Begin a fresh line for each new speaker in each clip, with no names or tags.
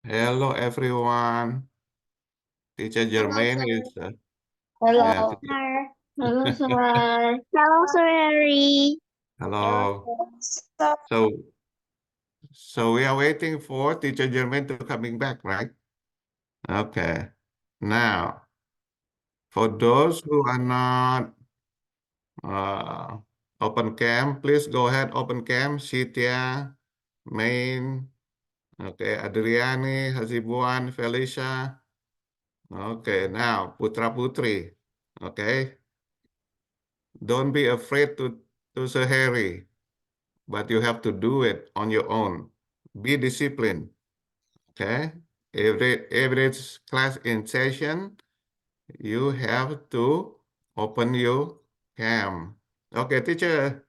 Hello, everyone. Teacher Jermaine is, yeah,
Hello, sir. Hello, sir. Hello, Sir Harry.
hello. So, so we are waiting for Teacher Jermaine to coming back, right? Okay. Now, for those who are not uh, open cam, please go ahead, open cam. Cynthia, Main, okay, Adriani, Hazibuan, Felicia. Okay, now Putra Putri. Okay, don't be afraid to say Harry, but you have to do it on your own. Be disciplined. Okay, every class in session, you have to open your cam. Okay, teacher.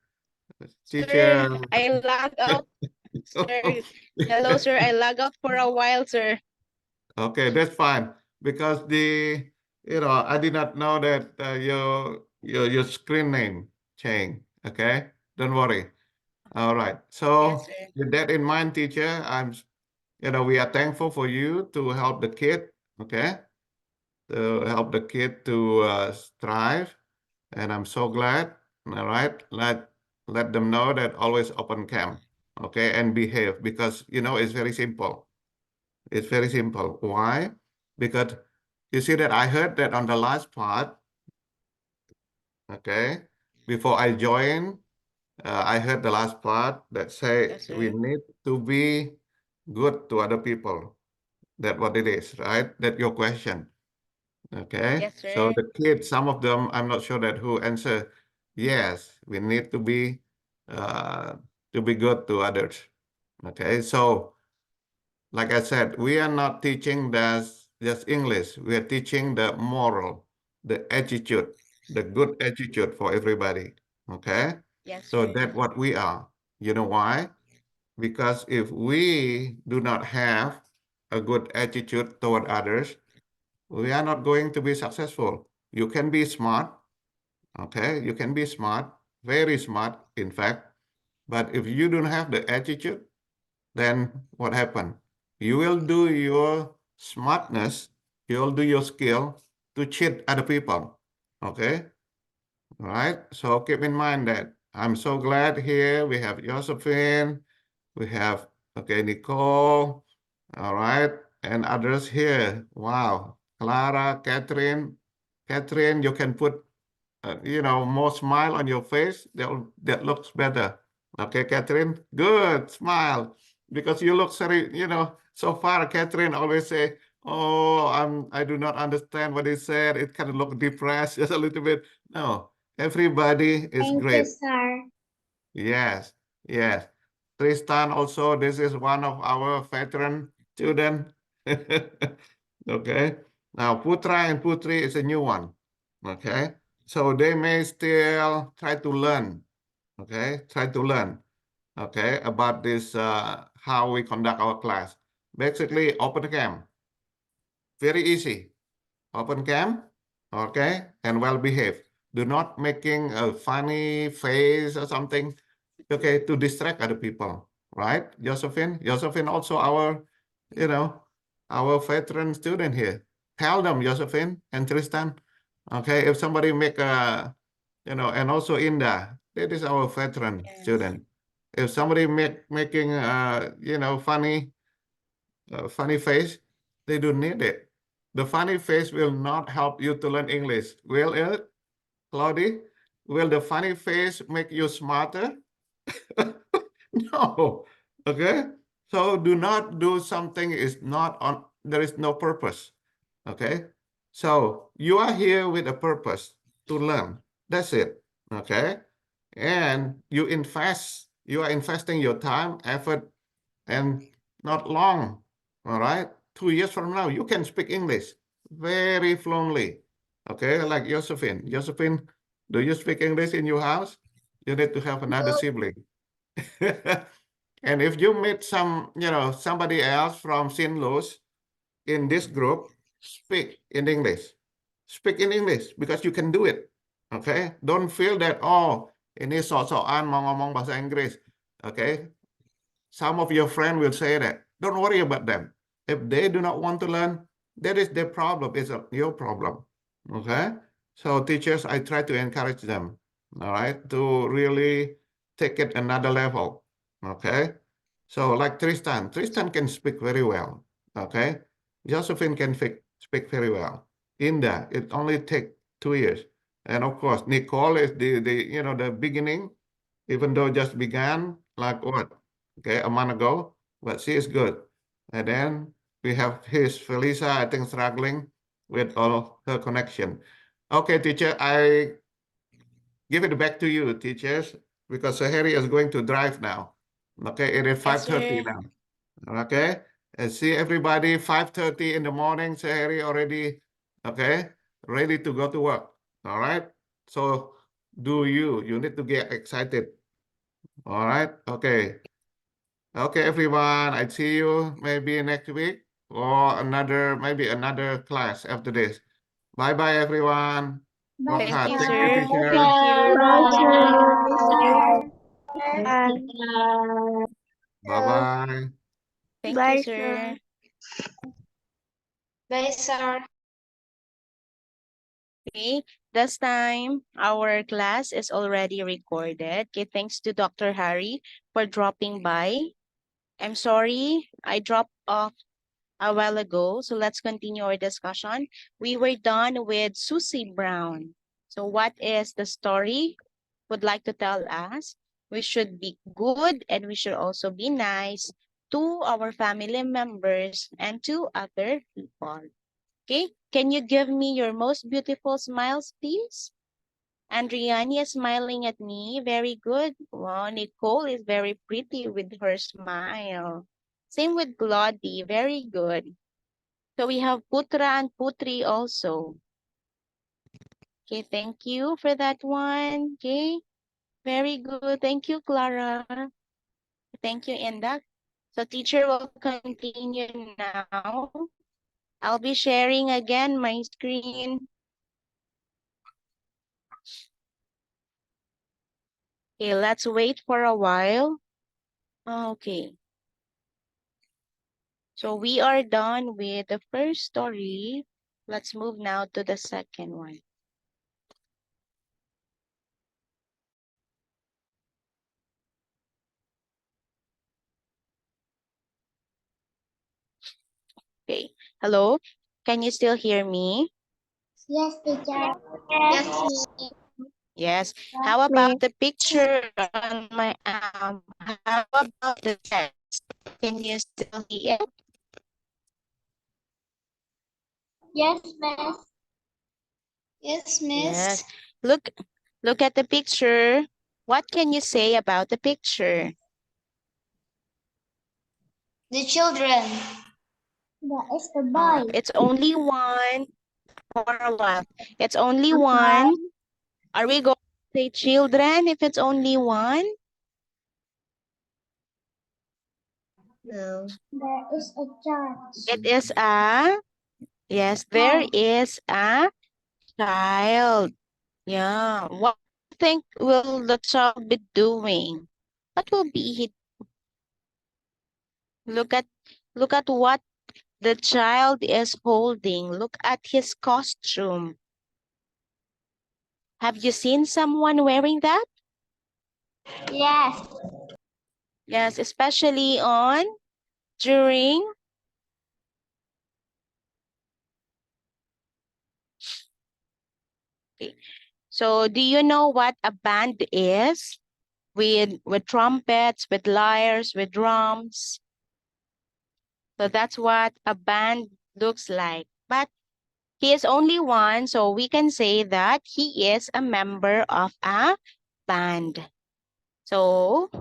Sir, I log out, sir. Hello, sir. I log out for a while, sir.
Okay, that's fine because I did not know that your screen name changed. Okay, don't worry. All right.
Yes,
So
sir.
with that in mind, teacher, we are thankful for you to help the kid. Okay, to help the kid to strive, and I'm so glad. All right, let them know that always open camp. Okay, and behave because it's very simple. It's very simple. Why? Because you see that I heard that on the last part, okay, before I joined, I heard the last part that say
Yes,
we
sir.
need to be good to other people. That what it is, right? That your question. Okay.
Yes,
So
sir.
the kids, some of them, I'm not sure that who answer, yes, we need uh, to be good to others. Okay. So like I said, we are not teaching just English. We are teaching the moral, the attitude, the good attitude for everybody. Okay?
Yes,
So
sir.
that's what we are. You know why? Because if we do not have a good attitude toward others, we are not going to be successful. You can be smart, okay? You can be smart, very smart, in fact. But if you don't have the attitude, then what happened? You will do your smartness, you'll do your skill to cheat other people. Okay? All right. So keep in mind that I'm so glad here we have Josephine, we have okay, Nicole, all right, and others here. Wow. Clara, Catherine. Catherine, you can put more smile on your face. That looks better. Okay, Catherine? Good, smile. Because you look sorry, so far, Catherine always say, oh, I do not understand what he said. It kind of look depressed just a little bit. No, everybody is
Thank you,
great.
sir.
Yes, yes. Tristan also, this is one of our veteran student. Okay. Now, Putra and Putri is a new one. Okay. So they may still try to learn. Okay. Try to learn. Okay. About this, how we conduct our class. Basically, open cam. Very easy. Open cam. Okay. And well behaved. Do not making a funny face or something. Okay. To distract other people. Right? Josephine? Josephine also you know, our veteran student here. Tell them, Josephine and Tristan. Okay, if somebody make and also Inda, that is our veteran
Yes.
student. If somebody making funny face, they don't need it. The funny face will not help you to learn English. Will it, Claudie? Will the funny face make you smarter? No. Okay. So do not do something is not on, there is no purpose. Okay. So you are here with a purpose to learn. That's it. Okay. And you are investing your time, effort, and not long. All right. 2 years from now, you can speak English very fluently. Okay. Like Josephine. Josephine, do you speak English in your house? You need to have another sibling. And if you meet somebody else from St. Louis in this group, speak in English. Speak in English because you can do it. Okay? Don't feel that, oh, ini sok-sokan mau ngomong bahasa Inggris. Okay? Some of your friends will say that. Don't worry about them. If they do not want to learn, that is their problem. It's your problem. Okay. So teachers, I try to encourage them. All right, to really take it another level. Okay. So like Tristan can speak very well. Okay. Josephine can speak very well. Inda, it only take 2 years. And of course, Nicole is the beginning, even though just began like what? Okay, a month ago, but she is good. And then we have his Felisa, I think, struggling with all her connection. Okay, teacher, I give it back to you, teachers, because Sahari is going to drive now. Okay, it is
Yes,
5:30
sir.
now. Okay, and see everybody 5:30 in the morning. Sahari already, okay, ready to go to work. All right, so you need to get excited. All right, okay. Okay, everyone. I see you maybe next week or maybe another class after this. Bye bye, everyone. Work
Thank
hard.
you,
Thank you,
sir.
teacher.
Thank you.
Bye, sir.
Bye bye.
Thank you,
Bye,
sir.
sir.
Bye, sir.
Okay, this time our class is already recorded. Okay, thanks to Dr. Harry for dropping by. I'm sorry I dropped off a while ago, so let's continue our discussion. We were done with Susie Brown. So what is the story would like to tell us? We should be good and we should also be nice to our family members and to other people. Okay, can you give me your most beautiful smiles, please? Andriani is smiling at me. Very good. Wow, Nicole is very pretty with her smile. Same with Glody. Very good. So we have Putra and Putri also. Okay, thank you for that one. Okay, very good. Thank you, Clara. Thank you, Indak. So teacher will continue now. I'll be sharing again my screen. Okay, let's wait for a while. Okay. So we are done with the first story. Let's move now to the second one. Okay. Hello? Can you still hear me?
Yes, teacher. Yes, miss.
Yes. How about the picture on my how about the text? Can you still hear it?
Yes, miss. Yes,
Yes.
miss.
Look at the picture. What can you say about the picture?
The children. That is the boy.
It's only one for a while. It's only one. Are we going to say children if it's only one?
No. There is a child.
It is yes, there is a child. Yeah. What do you think will the child be doing? What will be he? Look at what the child is holding. Look at his costume. Have you seen someone wearing that?
Yes.
Yes, especially on during okay. So do you know what a band is? With trumpets, with lyres, with drums. So that's what a band looks like. But he is only one, so we can say that he is a member of a band. So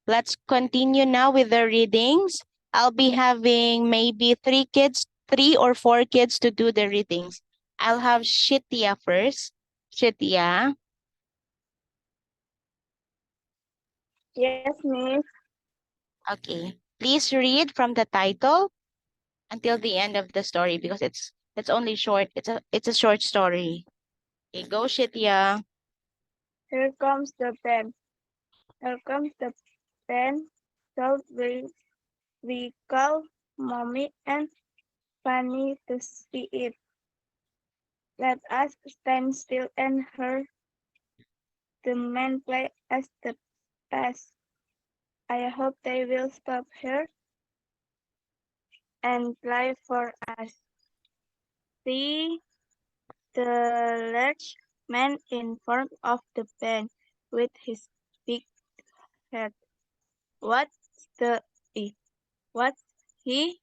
let's continue now with the readings. I'll be having maybe 3 or 4 kids to do the readings. I'll have Shitya first. Shitya.
Yes, miss.
Okay. Please read from the title until the end of the story because it's only short. It's a short story. Okay, go Shitya.
Here comes the pen. Here comes the pen. So we call Mommy and Fanny to see it. Let us stand still and hear the men play as the past. I hope they will stop here and play for us. See the large man in front of the band with his big head. What's he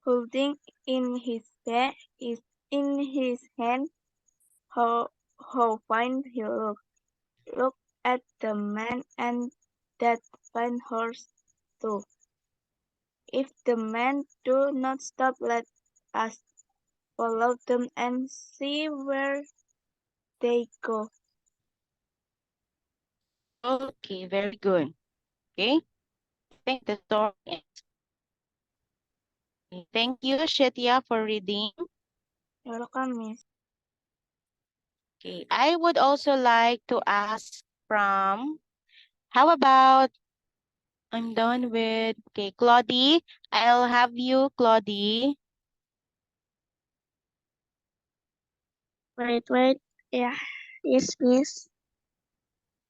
holding in his is in his hand? How fine he looks. Look at the man and that fine horse too. If the men do not stop, let us follow them and see where they go.
Okay, very good. Okay, I think the story ends. Thank you, Shetya, for reading.
You're welcome, Miss.
Okay, I would also like to ask from, how about, I'm done with, okay, Claudie, I'll have you, Claudie.
Wait. Yeah. Yes, Miss.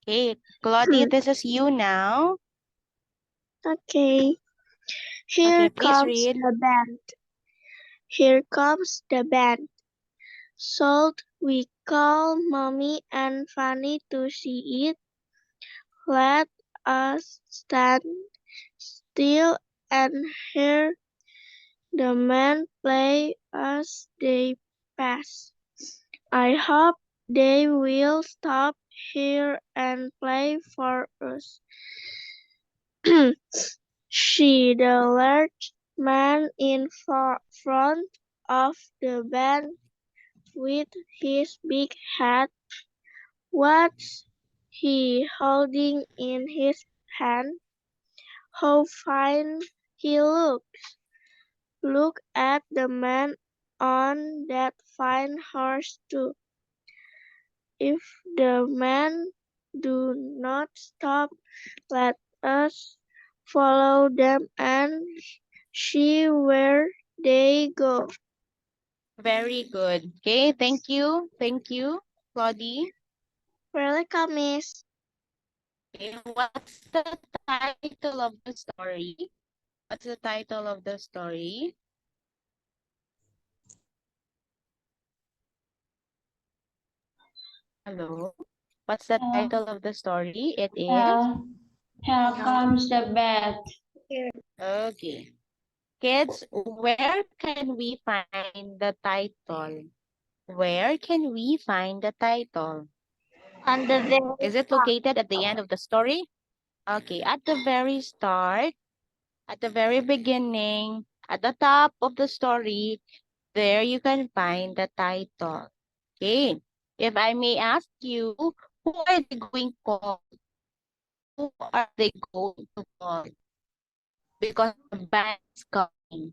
Okay, Claudie, this is you now.
Okay.
Okay,
Here
please
comes
read.
the band. Here comes the band. Should we call Mommy and Fanny to see it? Let us stand still and hear the men play as they pass. I hope they will stop here and play for us. See the large man in front of the band with his big hat. What's he holding in his hand? How fine he looks. Look at the man on that fine horse too. If the men do not stop, let us follow them and see where they go.
Very good. Okay, thank you. Thank you, Claudie.
Welcome, Miss.
Okay, what's the title of the story? What's the title of the story? Hello? What's the title of the story? It is?
Here comes the bed.
Okay. Kids, where can we find the title? Where can we find the title?
On the very
Is it located at the end of the story? Okay, at the very start, at the very beginning, at the top of the story, there you can find the title. Okay, if I may ask you, who are they going to call? Who are they going to call? Because the band is coming.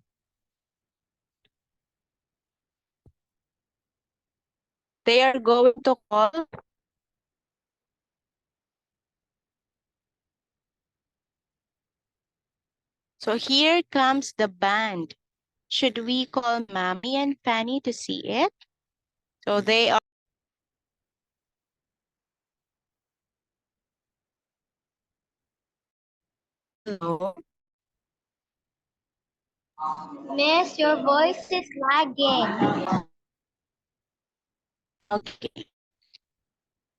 They are going to call. So here comes the band. Should we call Mommy and Fanny to see it? So they are. Hello.
Miss, your voice is lagging.
Okay.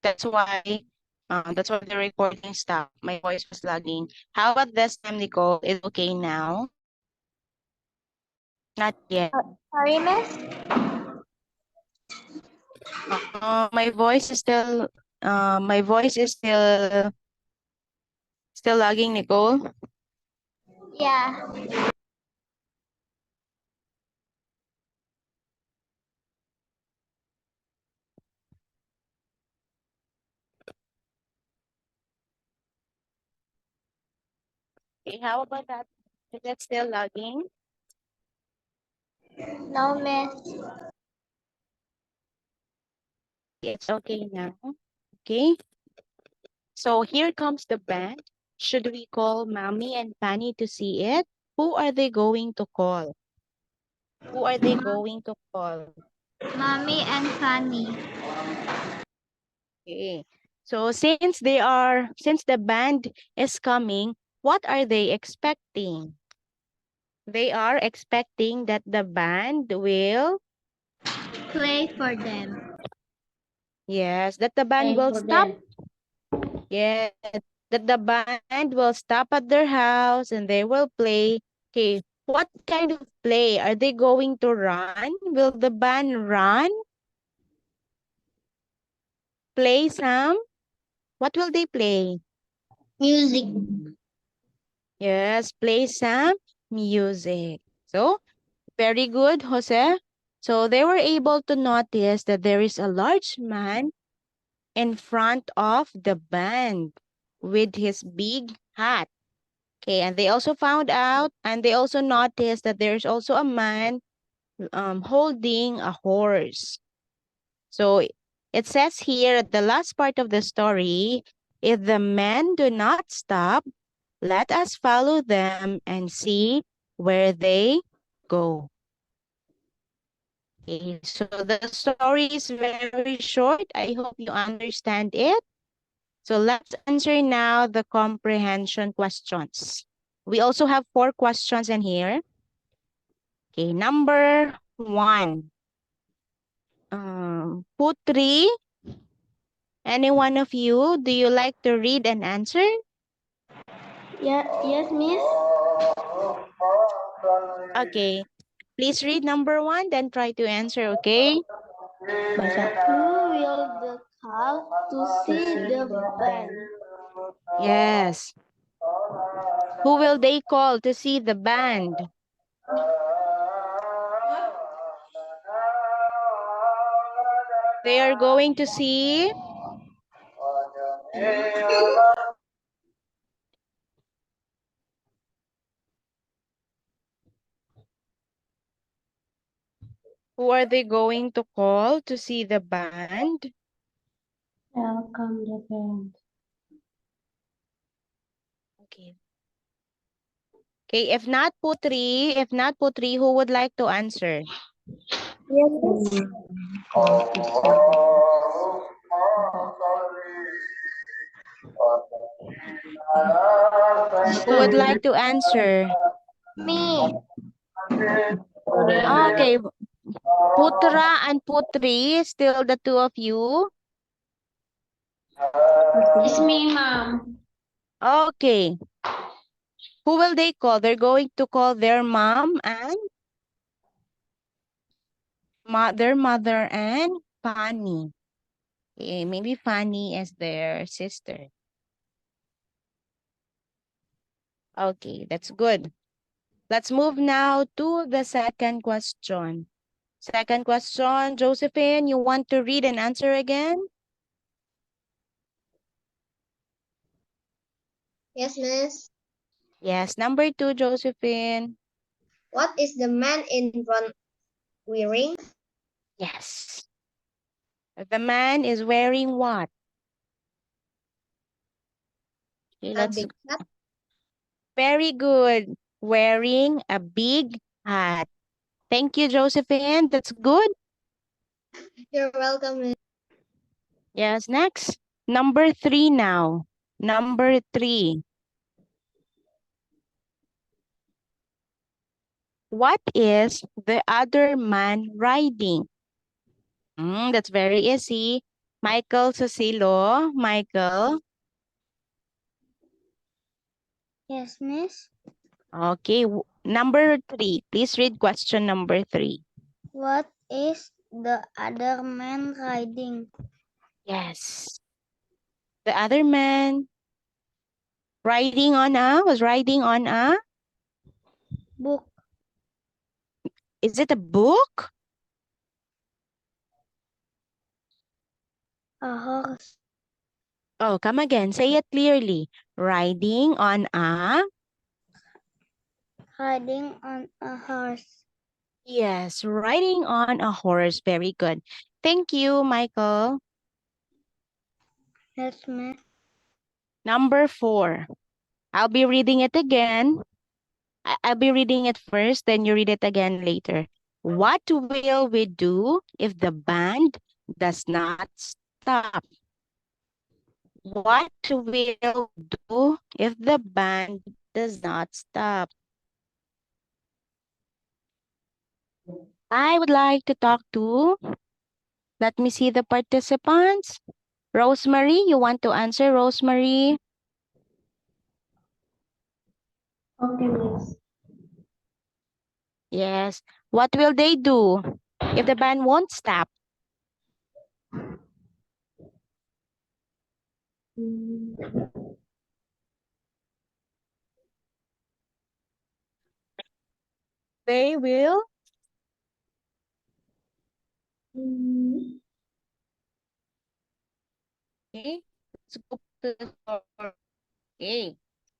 That's why the recording stopped. My voice was lagging. How about this time, Nicole? Is it okay now? Not yet.
Sorry, Miss?
My voice is still lagging, Nicole.
Yeah.
Okay, how about that? Is it still lagging?
No, Miss.
It's okay now. Okay. So here comes the band. Should we call Mommy and Fanny to see it? Who are they going to call? Who are they going to call?
Mommy and Fanny.
Okay. So since the band is coming, what are they expecting? They are expecting that the band will,
Play for them.
yes, that the band will stop. Yes, that the band will stop at their house and they will play. Okay, what kind of play? Are they going to run? Will the band run? Play some? What will they play?
Music.
Yes, play some music. So, very good, Jose. So they were able to notice that there is a large man in front of the band with his big hat. Okay, and they also found out and they also noticed that there's also a man holding a horse. So it says here at the last part of the story, if the men do not stop, let us follow them and see where they go. Okay, so the story is very short. I hope you understand it. So let's answer now the comprehension questions. We also have 4 questions in here. Okay, number 1. Putri, any one of you, do you like to read and answer?
Yes, Miss.
Okay, please read number 1, then try to answer, okay?
Baca. Who will the call to see the band?
Yes. Who will they call to see the band? They are going to see who are they going to call to see the band?
Welcome the band.
Okay. Okay, if not Putri, who would like to answer?
Yes, Miss.
Who would like to answer?
Me.
Okay, Putra and Putri, still the 2 of you.
It's me, Mom.
Okay. Who will they call? They're going to call their mom and their mother and Fanny. Okay, maybe Fanny is their sister. Okay, that's good. Let's move now to the second question. Second question, Josephine, you want to read and answer again?
Yes, Miss.
Yes, number 2, Josephine.
What is the man in front wearing?
Yes. The man is wearing what? Okay,
A
let's
big hat.
very good. Wearing a big hat. Thank you, Josephine. That's good.
You're welcome, Miss.
Yes, next. Number 3 now. Number 3. What is the other man riding? That's very easy. Michael Susilo. Michael.
Yes, Miss.
Okay, number 3. Please read question number 3.
What is the other man riding?
Yes. The other man was riding on a,
Book.
is it a book?
A horse.
Oh, come again. Say it clearly. Riding on a,
Riding on a horse.
yes, riding on a horse. Very good. Thank you, Michael.
Yes, Miss.
Number 4. I'll be reading it again. I'll be reading it first, then you read it again later. What will we do if the band does not stop? What will we do if the band does not stop? I would like to talk to, let me see the participants. Rosemary, you want to answer, Rosemary?
Okay, miss.
Yes. What will they do if the band won't stop? They will. Okay. Let's go to the story. Okay.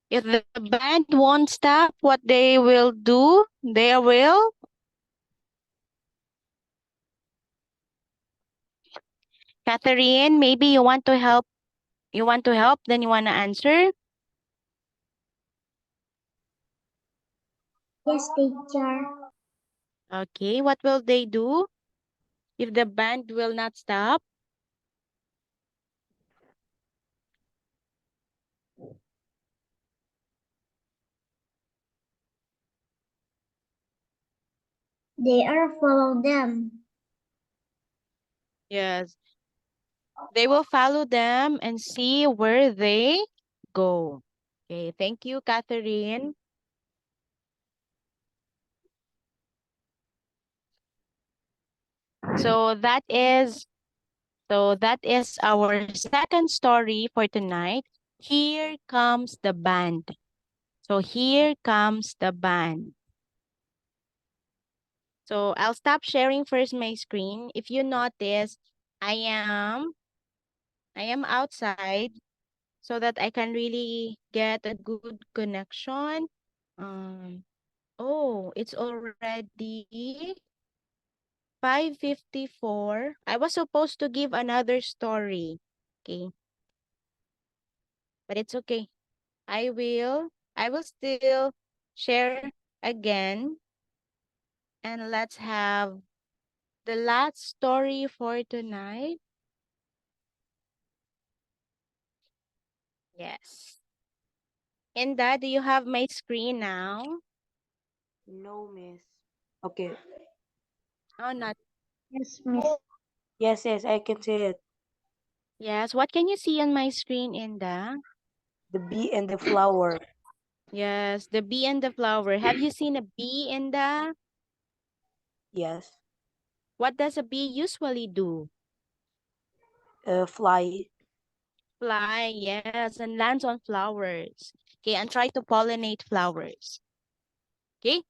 If the band won't stop, what they will do? They will. Catherine, maybe you want to help. You want to help, then you want to answer.
Yes, teacher.
Okay, what will they do if the band will not stop?
They are follow them.
Yes. They will follow them and see where they go. Okay, thank you, Catherine. So that is our second story for tonight. Here comes the band. So here comes the band. So I'll stop sharing first my screen. If you notice, I am outside so that I can really get a good connection. Oh, it's already 5:54. I was supposed to give another story. Okay, but it's okay. I will still share again, and let's have the last story for tonight. Yes. Inda, do you have my screen now?
No, miss. Okay.
Oh, not.
Yes, miss.
Yes, I can see it.
Yes. What can you see on my screen, Inda?
The bee and the flower.
Yes, the bee and the flower. Have you seen a bee, Inda?
Yes.
What does a bee usually do?
Fly.
Fly, yes, and lands on flowers. Okay, and try to pollinate flowers. Okay,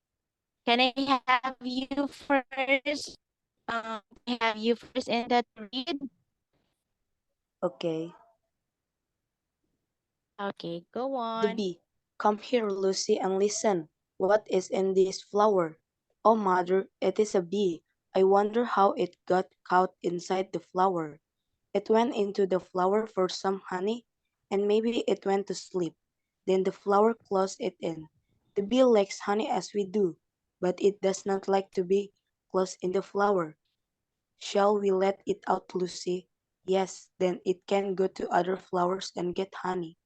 can I have you first? Have you first in that read?
Okay.
Okay, go
The
on.
bee. Come here, Lucy, and listen. What is in this flower? Oh, mother, it is a bee. I wonder how it got caught inside the flower. It went into the flower for some honey, and maybe it went to sleep. Then the flower closed it in. The bee likes honey as we do, but it does not like to be closed in the flower. Shall we let it out, Lucy? Yes, then it can go to other flowers and get honey.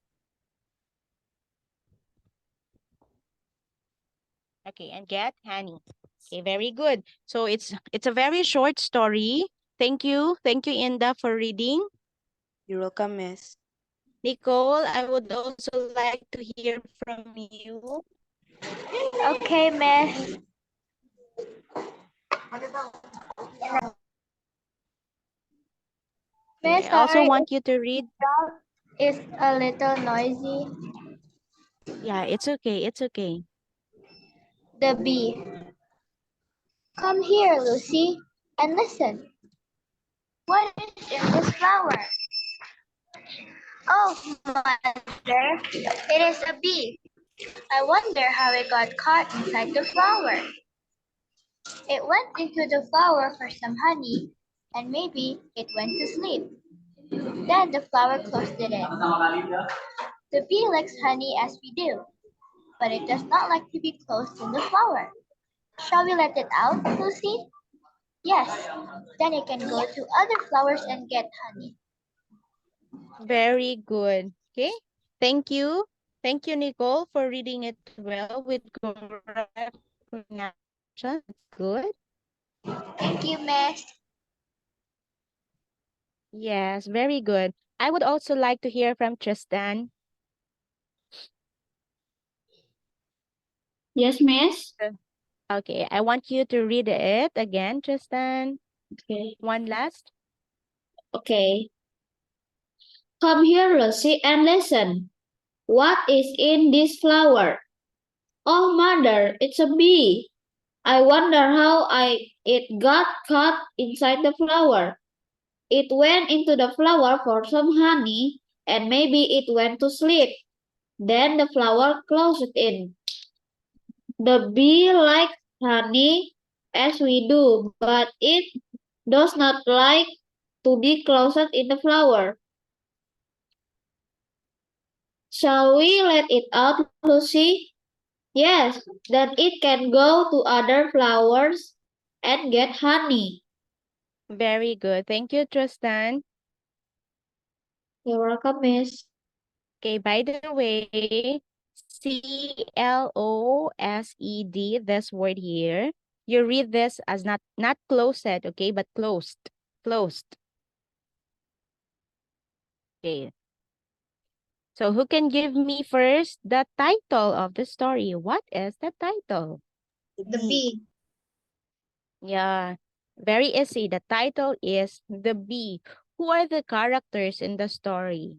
Okay, and get honey. Okay, very good. So it's a very short story. Thank you, Inda, for reading.
You're welcome, miss.
Nicole, I would also like to hear from you.
Okay, miss. Miss,
Okay, I also
sorry
want you to read.
if it's a little noisy.
Yeah, it's okay. It's okay.
The bee. Come here, Lucy, and listen. What is in this flower? Oh, mother, it is a bee. I wonder how it got caught inside the flower. It went into the flower for some honey, and maybe it went to sleep. Then the flower closed it in. The bee likes honey as we do,
but it does not like to be close to the flower. Shall we let it out, Lucy? Yes, then it can go to other flowers and get honey.
Very good. Okay. Thank you. Thank you, Nicole, for reading it well with correct pronunciation. Good.
Thank you, Miss.
Yes, very good. I would also like to hear from Tristan.
Yes, miss.
Okay, I want you to read it again, Tristan.
Okay.
One last.
Okay. Come here, Lucy, and listen. What is in this flower? Oh, mother, it's a bee. I wonder how it got caught inside the flower. It went into the flower for some honey, and maybe it went to sleep. Then the flower closed in. The bee likes honey as we do, but it does not like to be closed in the flower. Shall we let it out, Lucy? Yes, then it can go to other flowers and get honey.
Very good. Thank you, Tristan.
You're welcome, miss.
Okay, by the way, closed, this word here, you read this as not closed, okay, but closed. Closed. Okay. So who can give me first the title of the story? What is the title?
The bee.
Yeah, very easy. The title is The Bee. Who are the characters in the story?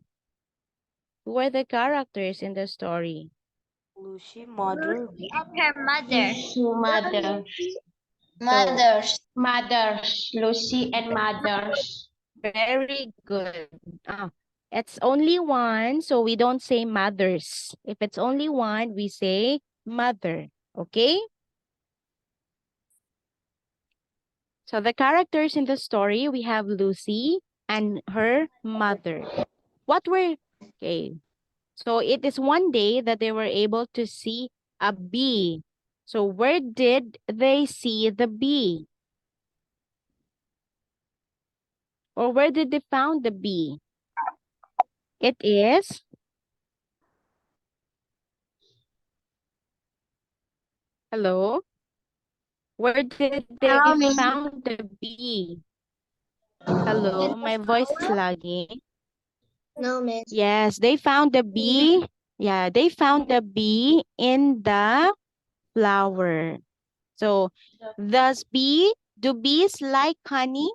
Who are the characters in the story?
Lucy, mother,
Lucy and her mother.
Mother.
Mothers.
Mothers. Lucy and mothers.
Very good. It's only one, so we don't say mothers. If it's only one, we say mother. Okay? So the characters in the story, we have Lucy and her mother. Okay. So it is one day that they were able to see a bee. So where did they see the bee? Or where did they found the bee? It is hello. Where did they
Hello, Miss.
found the bee? Hello, my voice is lagging.
No, Miss.
Yes, they found the bee. Yeah, they found the bee in the flower. So, do bees like honey?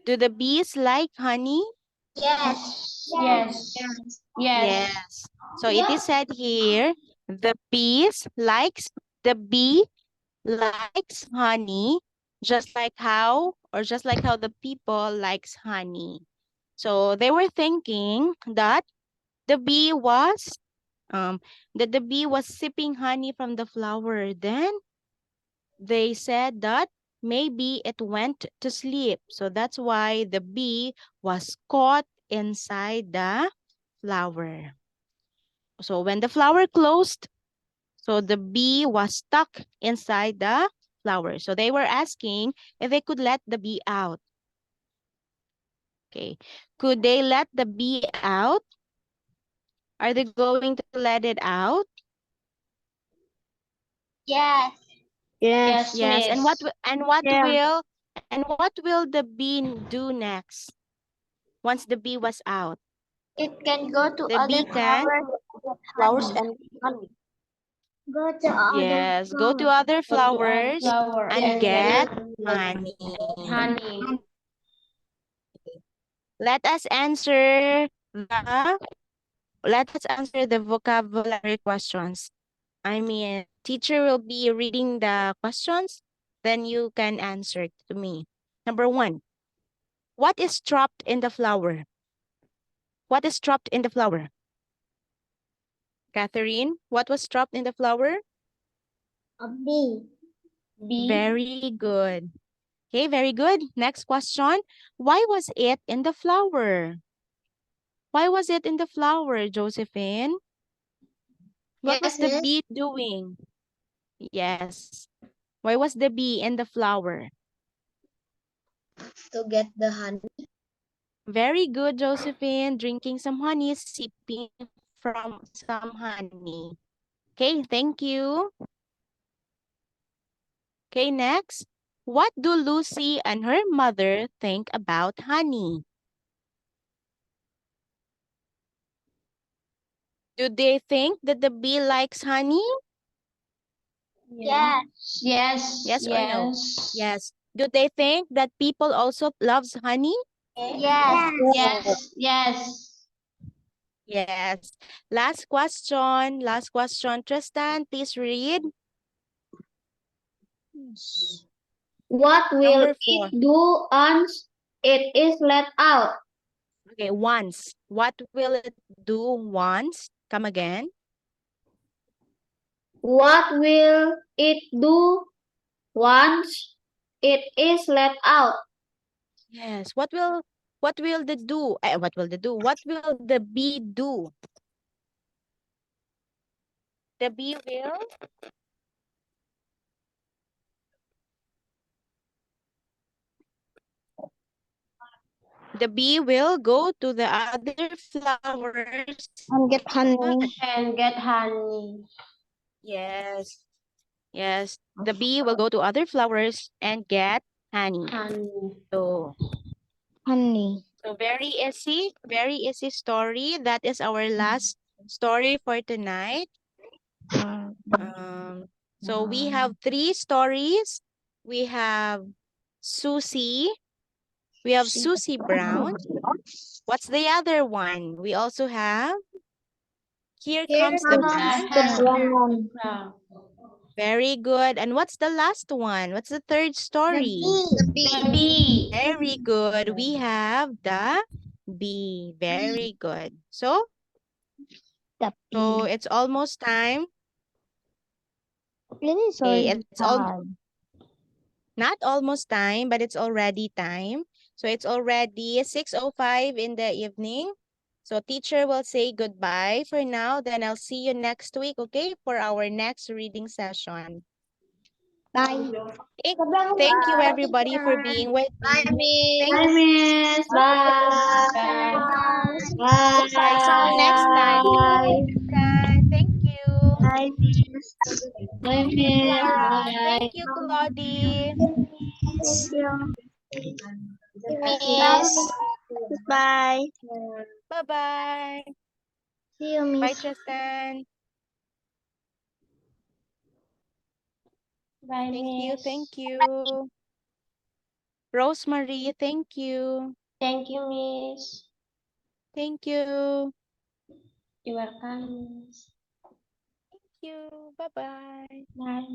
Do the bees like honey?
Yes.
Yes. Yes.
Yes. So it is said here, the bee likes honey, just like how the people likes honey. So they were thinking that the bee was sipping honey from the flower. Then they said that maybe it went to sleep. So that's why the bee was caught inside the flower. So when the flower closed, so the bee was stuck inside the flower. So they were asking if they could let the bee out. Okay. Could they let the bee out? Are they going to let it out?
Yes.
Yes,
Yes. And
miss.
what will the bee do next once the bee was out?
It can go to
The
other
bee can,
flowers and honey.
Go to other
yes, go to
flowers.
other flowers
Flower
and get honey.
honey.
Let us answer the vocabulary questions. I mean, teacher will be reading the questions, then you can answer to me. Number 1, what is dropped in the flower? What is dropped in the flower? Catherine, what was dropped in the flower?
A bee.
Bee.
Very good. Okay, very good. Next question. Why was it in the flower? Why was it in the flower, Josephine? What was
Yes,
the
miss.
bee doing? Yes. Why was the bee in the flower?
To get the honey.
Very good, Josephine. Drinking some honey, sipping from some honey. Okay, thank you. Okay, next. What do Lucy and her mother think about honey? Do they think that the bee likes honey?
Yes.
Yes.
Yes or no? Yes. Do they think that people also loves honey?
Yes.
Yes. Yes.
Yes. Last question. Last question. Tristan, please read.
What will
Number 4.
it do once it is let out?
Okay, once. What will it do once? Come again.
What will it do once it is let out?
Yes. What will the do? What will the do? What will the bee do? The bee will go to the other flowers.
And get honey.
And get honey.
Yes. Yes. The bee will go to other flowers and get honey.
Honey.
So,
Honey.
very easy story. That is our last story for tonight. So we have 3 stories. We have Susie. We have Susie Brown. What's the other one? We also have Here Comes the Brand. Very good. And what's the last one? What's the third story?
The bee.
Bee.
Very good. We have the bee. Very good. So
The
it's almost time.
It is
Okay,
already
it's all
time.
not almost time, but it's already time. So it's already 6:05 in the evening. So teacher will say goodbye for now. Then I'll see you next week, okay, for our next reading session.
Bye.
Thank you, everybody, for being with
Bye,
me.
miss.
Bye, miss. Bye. Bye.
Bye. See you next time. Thank you.
Bye, miss.
Bye,
Thank you,
miss.
Clara.
Bye.
Thank you, Claudie.
Thank you.
Miss.
Goodbye.
Bye-bye.
See you,
Bye,
miss.
Tristan.
Bye,
Thank you.
miss.
Thank you. Rosemary, thank you.
Thank you, miss.
Thank you.
You are welcome, miss.
Thank you. Bye-bye.
Bye.